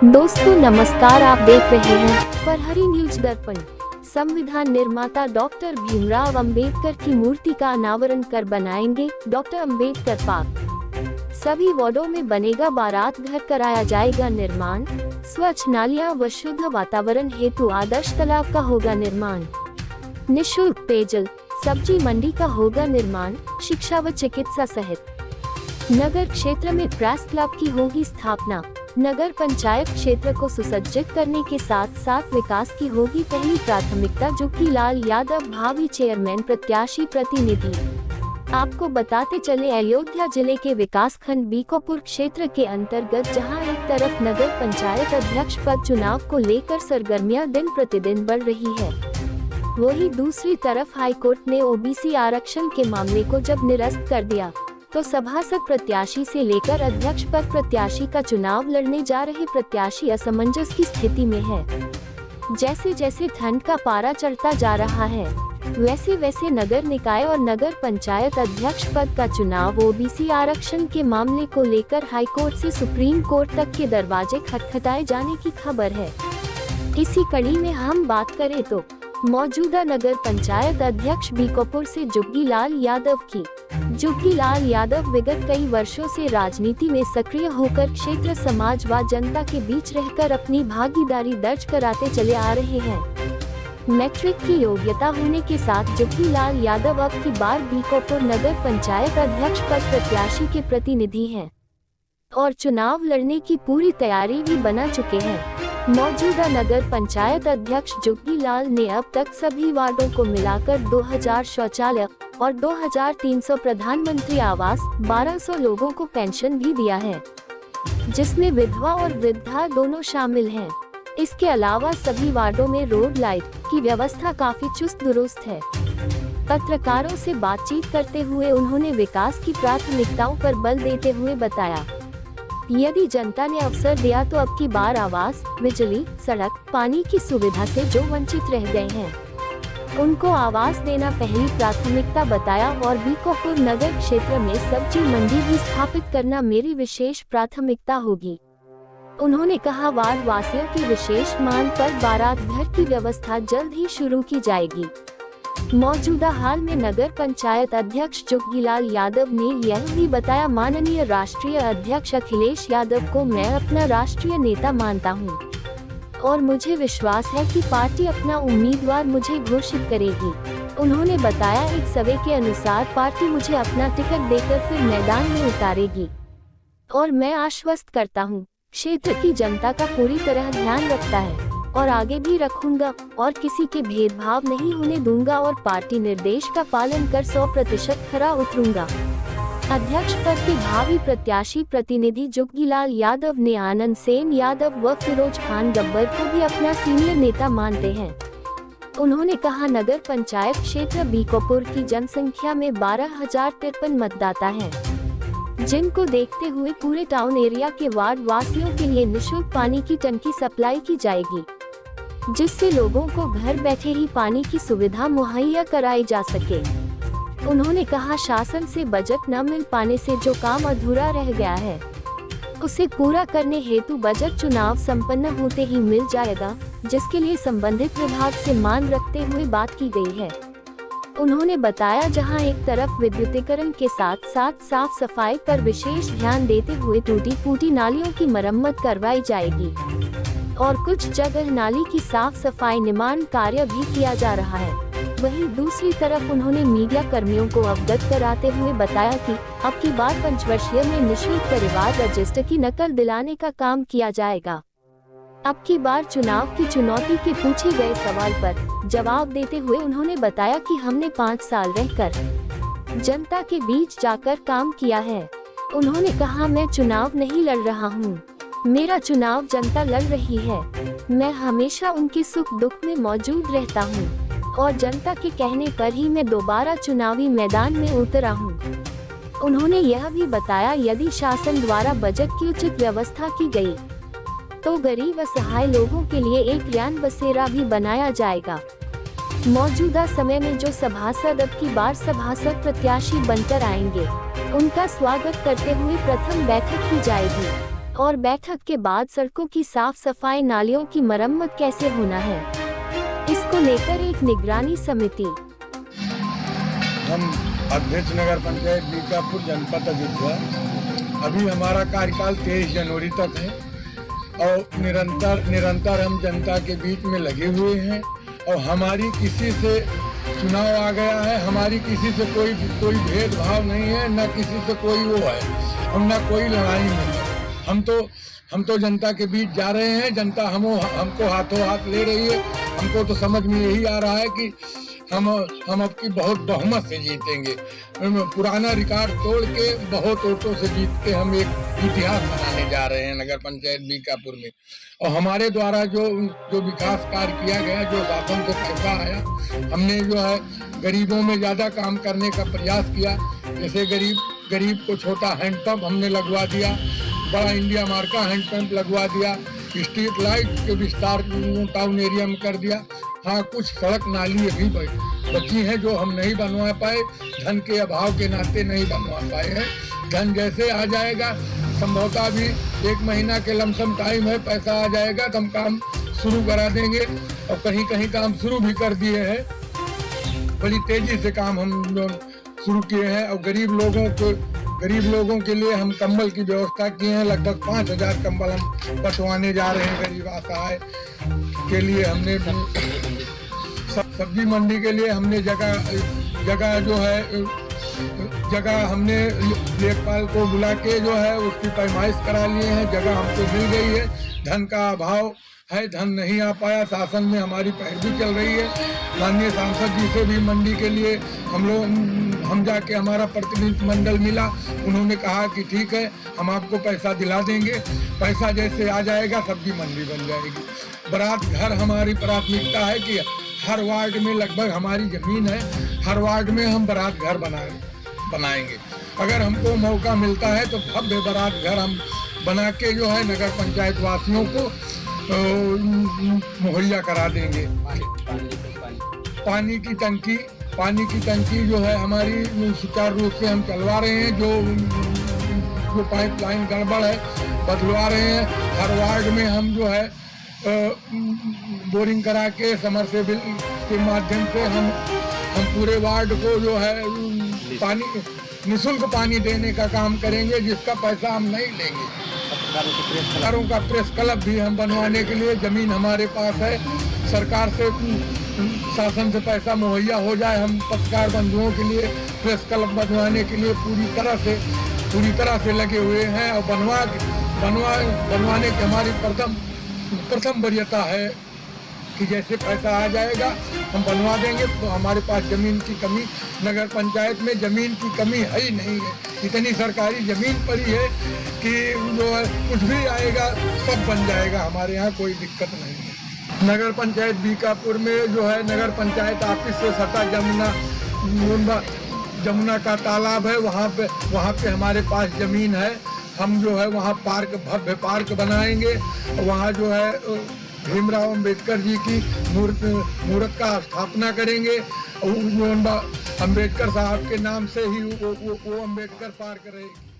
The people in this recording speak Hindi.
दोस्तों नमस्कार, आप देख रहे हैं प्रहरी न्यूज दर्पण। संविधान निर्माता डॉक्टर भीमराव अंबेडकर की मूर्ति का अनावरण कर बनाएंगे डॉक्टर अंबेडकर पार्क। सभी वार्डों में बनेगा बारात घर, कराया जाएगा निर्माण। स्वच्छ नालियां व शुद्ध वातावरण हेतु आदर्श तालाब का होगा निर्माण। निःशुल्क पेयजल, सब्जी मंडी का होगा निर्माण। शिक्षा व चिकित्सा सहित नगर क्षेत्र में प्रेस क्लब की होगी स्थापना। नगर पंचायत क्षेत्र को सुसज्जित करने के साथ साथ विकास की होगी पहली प्राथमिकता। जुगीलाल यादव भावी चेयरमैन प्रत्याशी प्रतिनिधि। आपको बताते चले, अयोध्या जिले के विकास खंड बीकोपुर क्षेत्र के अंतर्गत जहां एक तरफ नगर पंचायत अध्यक्ष पद चुनाव को लेकर सरगर्मियां दिन प्रतिदिन बढ़ रही है, वहीं दूसरी तरफ हाईकोर्ट ने ओबीसी आरक्षण के मामले को जब निरस्त कर दिया तो सभासद प्रत्याशी से लेकर अध्यक्ष पद प्रत्याशी का चुनाव लड़ने जा रहे प्रत्याशी असमंजस की स्थिति में है। जैसे जैसे ठंड का पारा चढ़ता जा रहा है, वैसे वैसे नगर निकाय और नगर पंचायत अध्यक्ष पद का चुनाव ओबीसी आरक्षण के मामले को लेकर हाईकोर्ट से सुप्रीम कोर्ट तक के दरवाजे खटखटाए जाने की खबर है। इसी कड़ी में हम बात करें तो मौजूदा नगर पंचायत अध्यक्ष बीकोपुर से जुगीलाल यादव की। जुगीलाल यादव विगत कई वर्षों से राजनीति में सक्रिय होकर क्षेत्र समाज व जनता के बीच रहकर अपनी भागीदारी दर्ज कराते चले आ रहे हैं। मैट्रिक की योग्यता होने के साथ जुगीलाल यादव अब की बार बीकोपुर नगर पंचायत अध्यक्ष पद प्रत्याशी के प्रतिनिधि हैं और चुनाव लड़ने की पूरी तैयारी भी बना चुके हैं। मौजूदा नगर पंचायत अध्यक्ष जुगीलाल ने अब तक सभी वार्डों को मिलाकर 2000 शौचालय और 2300 प्रधानमंत्री आवास, 1200 लोगों को पेंशन भी दिया है, जिसमें विधवा और वृद्धा दोनों शामिल हैं। इसके अलावा सभी वार्डों में रोड लाइट की व्यवस्था काफी चुस्त दुरुस्त है। पत्रकारों से बातचीत करते हुए उन्होंने विकास की प्राथमिकताओं पर बल देते हुए बताया, यदि जनता ने अवसर दिया तो अब की बार आवास, बिजली, सड़क, पानी की सुविधा से जो वंचित रह गए हैं उनको आवास देना पहली प्राथमिकता बताया और बीकोपुर नगर क्षेत्र में सब्जी मंडी भी स्थापित करना मेरी विशेष प्राथमिकता होगी। उन्होंने कहा, वार्ड वासियों की विशेष मांग पर बारात घर की व्यवस्था जल्द ही शुरू की जाएगी। मौजूदा हाल में नगर पंचायत अध्यक्ष जुगीलाल यादव ने यह भी बताया, माननीय राष्ट्रीय अध्यक्ष अखिलेश यादव को मैं अपना राष्ट्रीय नेता मानता हूं और मुझे विश्वास है कि पार्टी अपना उम्मीदवार मुझे घोषित करेगी। उन्होंने बताया, एक सर्वे के अनुसार पार्टी मुझे अपना टिकट देकर फिर मैदान में उतारेगी और मैं आश्वस्त करता हूँ, क्षेत्र की जनता का पूरी तरह ध्यान रखता है और आगे भी रखूंगा और किसी के भेदभाव नहीं होने दूंगा और पार्टी निर्देश का पालन कर 100% खरा उतरूंगा। अध्यक्ष पद के भावी प्रत्याशी प्रतिनिधि जुगीलाल यादव ने आनंद सेन यादव व फिरोज खान गब्बर को भी अपना सीनियर नेता मानते हैं। उन्होंने कहा, नगर पंचायत क्षेत्र बीकोपुर की जनसंख्या में 12,053 मतदाता हैं, जिनको देखते हुए पूरे टाउन एरिया के वार्ड वासियों के लिए निःशुल्क पानी की टंकी सप्लाई की जाएगी, जिससे लोगों को घर बैठे ही पानी की सुविधा मुहैया कराई जा सके। उन्होंने कहा, शासन से बजट न मिल पाने से जो काम अधूरा रह गया है उसे पूरा करने हेतु बजट चुनाव संपन्न होते ही मिल जाएगा, जिसके लिए संबंधित विभाग से मांग रखते हुए बात की गई है। उन्होंने बताया, जहां एक तरफ विद्युतीकरण के साथ साथ साफ सफाई पर विशेष ध्यान देते हुए टूटी फूटी नालियों की मरम्मत करवाई जाएगी और कुछ जगह नाली की साफ सफाई निर्माण कार्य भी किया जा रहा है। वहीं दूसरी तरफ उन्होंने मीडिया कर्मियों को अवगत कराते हुए बताया कि अब की बार पंचवर्षीय में निःशुल्क परिवार रजिस्टर की नकल दिलाने का काम किया जाएगा। अब की बार चुनाव की चुनौती के पूछे गए सवाल पर जवाब देते हुए उन्होंने बताया कि हमने 5 साल रहकर जनता के बीच जाकर काम किया है। उन्होंने कहा, मैं चुनाव नहीं लड़ रहा हूँ, मेरा चुनाव जनता लड़ रही है। मैं हमेशा उनके सुख दुख में मौजूद रहता हूँ और जनता के कहने पर ही मैं दोबारा चुनावी मैदान में उतरा हूँ। उन्होंने यह भी बताया, यदि शासन द्वारा बजट की उचित व्यवस्था की गई तो गरीब व सहाय लोगों के लिए एक रैन बसेरा भी बनाया जाएगा। मौजूदा समय में जो सभासद अब की बार सभासद प्रत्याशी बनकर आएंगे, उनका स्वागत करते हुए प्रथम बैठक की जाएगी। और बैठक के बाद सड़कों की साफ सफाई, नालियों की मरम्मत कैसे होना है, इसको लेकर एक निगरानी समिति। हम अध्यक्ष नगर पंचायत बीकापुर जनपद अयोध्या, अभी हमारा कार्यकाल 23 जनवरी तक है और निरंतर हम जनता के बीच में लगे हुए हैं और हमारी किसी से चुनाव आ गया है, हमारी किसी से कोई भेदभाव नहीं है, न किसी से कोई वो है और न कोई लड़ाई नहीं है। हम तो जनता के बीच जा रहे हैं, जनता हमको हाथों हाथ ले रही है। हमको तो समझ में यही आ रहा है कि हम अब की बहुत बहुमत से जीतेंगे। पुराना रिकॉर्ड तोड़ के बहुत वोटों से जीत के हम एक इतिहास बनाने जा रहे हैं नगर पंचायत बीकापुर में। और हमारे द्वारा जो विकास कार्य किया गया, जो शासन से पैसा आया, हमने जो है गरीबों में ज़्यादा काम करने का प्रयास किया। जैसे गरीब को छोटा हैंडपंप हमने लगवा दिया, बड़ा इंडिया मार्का हैंडपंप लगवा दिया, स्ट्रीट लाइट के विस्तार टाउन एरिया में कर दिया। हाँ, कुछ सड़क नाली अभी बची हैं जो हम नहीं बनवा पाए, धन के अभाव के नाते नहीं बनवा पाए हैं। धन जैसे आ जाएगा, संभवतः भी 1 महीना के लमसम टाइम है, पैसा आ जाएगा तो हम काम शुरू करा देंगे। और कहीं काम शुरू भी कर दिए हैं, बड़ी तेजी से काम हम शुरू किए हैं। और गरीब लोगों के लिए हम कंबल की व्यवस्था किए हैं। लगभग 5000 कंबल हम बंटवाने जा रहे हैं गरीब असहाय के लिए। हमने सब्जी मंडी के लिए हमने जगह हमने लेखपाल को बुला के जो है उसकी पैमाइश करा लिए हैं। जगह हमको मिल गई है, धन का अभाव है, धन नहीं आ पाया। शासन में हमारी पैरवी चल रही है। माननीय सांसद जी से भी मंडी के लिए हम जाके हमारा प्रतिनिधि मंडल मिला, उन्होंने कहा कि ठीक है, हम आपको पैसा दिला देंगे। पैसा जैसे आ जाएगा सब्जी मंडी बन जाएगी। बारात घर हमारी प्राथमिकता है कि हर वार्ड में, लगभग हमारी जमीन है, हर वार्ड में हम बारात घर बनाएंगे। अगर हमको मौका मिलता है तो भव्य बारात घर हम बना के जो है नगर पंचायत वासियों को मुहैया करा देंगे। पानी की टंकी जो है हमारी सुचारू रूप से हम चलवा रहे हैं। जो पाइपलाइन गड़बड़ है बदलवा रहे हैं। हर वार्ड में हम जो है बोरिंग करा के समरसेबल के माध्यम से हम पूरे वार्ड को जो है निःशुल्क पानी देने का काम करेंगे, जिसका पैसा हम नहीं लेंगे। पत्रकारों का प्रेस क्लब भी हम बनवाने के लिए, जमीन हमारे पास है, सरकार से शासन से पैसा मुहैया हो जाए। हम पत्रकार बंधुओं के लिए प्रेस क्लब बनवाने के लिए पूरी तरह से लगे हुए हैं। और बनवाने की हमारी प्रथम वरीयता है कि जैसे पैसा आ जाएगा हम बनवा देंगे। तो हमारे पास जमीन की कमी, नगर पंचायत में जमीन की कमी है ही नहीं है। इतनी सरकारी जमीन पड़ी है कि जो है कुछ भी आएगा सब बन जाएगा। हमारे यहाँ कोई दिक्कत नहीं है। नगर पंचायत बीकापुर में जो है नगर पंचायत ऑफिस से सटा जमुना का तालाब है, वहाँ पे हमारे पास जमीन है। हम जो है वहाँ भव्य पार्क बनाएंगे। वहाँ जो है भीमराव अंबेडकर जी की मूर्त का स्थापना करेंगे। अम्बेडकर साहब के नाम से ही वो अंबेडकर पार्क रहेगी।